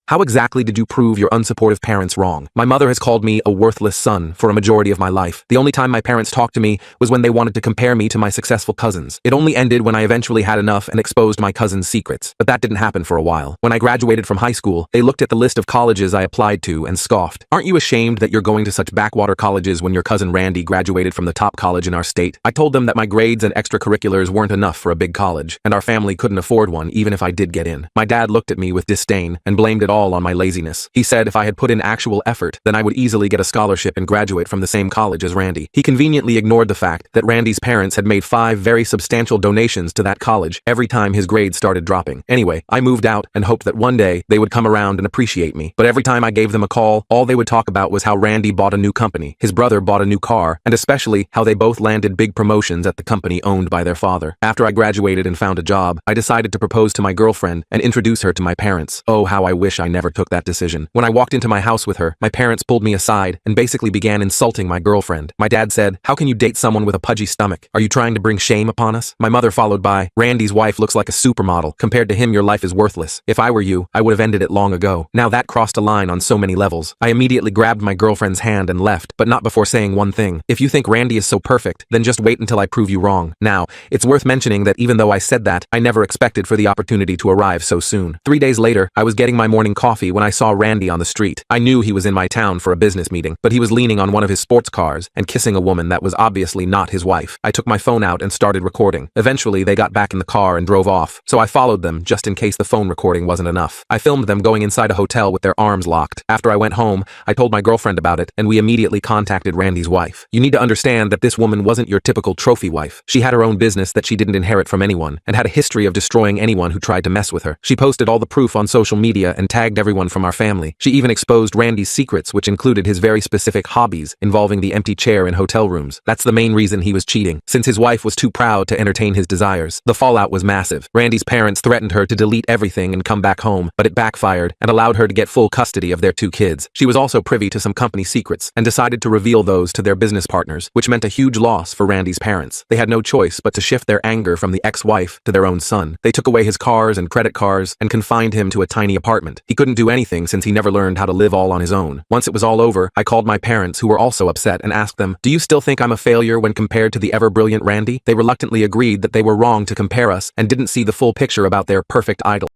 How exactly did you prove your unsupportive parents wrong? My mother has called me a worthless son for a majority of my life. The only time my parents talked to me was when they wanted to compare me to my successful cousins. It only ended when I eventually had enough and exposed my cousins' secrets. But that didn't happen for a while. When I graduated from high school, they looked at the list of colleges I applied to and scoffed. Aren't you ashamed that you're going to such backwater colleges when your cousin Randy graduated from the top college in our state? I told them that my grades and extracurriculars weren't enough for a big college, and our family couldn't afford one even if I did get in. My dad looked at me with disdain and blamed it all on my laziness. He said if I had put in actual effort, then I would easily get a scholarship and graduate from the same college as Randy. He conveniently ignored the fact that Randy's parents had made 5 very substantial donations to that college every time his grades started dropping. Anyway, I moved out and hoped that one day they would come around and appreciate me. But every time I gave them a call, all they would talk about was how Randy bought a new company, his brother bought a new car, and especially how they both landed big promotions at the company owned by their father. After I graduated and found a job, I decided to propose to my girlfriend and introduce her to my parents. Oh, how I wish I never took that decision. When I walked into my house with her, my parents pulled me aside and basically began insulting my girlfriend. My dad said, "How can you date someone with a pudgy stomach? Are you trying to bring shame upon us?" My mother followed by, "Randy's wife looks like a supermodel. Compared to him, your life is worthless. If I were you, I would have ended it long ago." Now that crossed a line on so many levels. I immediately grabbed my girlfriend's hand and left, but not before saying one thing. If you think Randy is so perfect, then just wait until I prove you wrong. Now, it's worth mentioning that even though I said that, I never expected for the opportunity to arrive so soon. 3 days later, I was getting my morning coffee when I saw Randy on the street. I knew he was in my town for a business meeting, but he was leaning on one of his sports cars and kissing a woman that was obviously not his wife. I took my phone out and started recording. Eventually, they got back in the car and drove off, so I followed them just in case the phone recording wasn't enough. I filmed them going inside a hotel with their arms locked. After I went home, I told my girlfriend about it, and we immediately contacted Randy's wife. You need to understand that this woman wasn't your typical trophy wife. She had her own business that she didn't inherit from anyone, and had a history of destroying anyone who tried to mess with her. She posted all the proof on social media and tagged everyone from our family. She even exposed Randy's secrets, which included his very specific hobbies involving the empty chair in hotel rooms. That's the main reason he was cheating, since his wife was too proud to entertain his desires. The fallout was massive. Randy's parents threatened her to delete everything and come back home, but it backfired and allowed her to get full custody of their 2 kids. She was also privy to some company secrets and decided to reveal those to their business partners, which meant a huge loss for Randy's parents. They had no choice but to shift their anger from the ex-wife to their own son. They took away his cars and credit cards and confined him to a tiny apartment. He couldn't do anything since he never learned how to live all on his own. Once it was all over, I called my parents, who were also upset, and asked them, "Do you still think I'm a failure when compared to the ever-brilliant Randy?" They reluctantly agreed that they were wrong to compare us and didn't see the full picture about their perfect idol.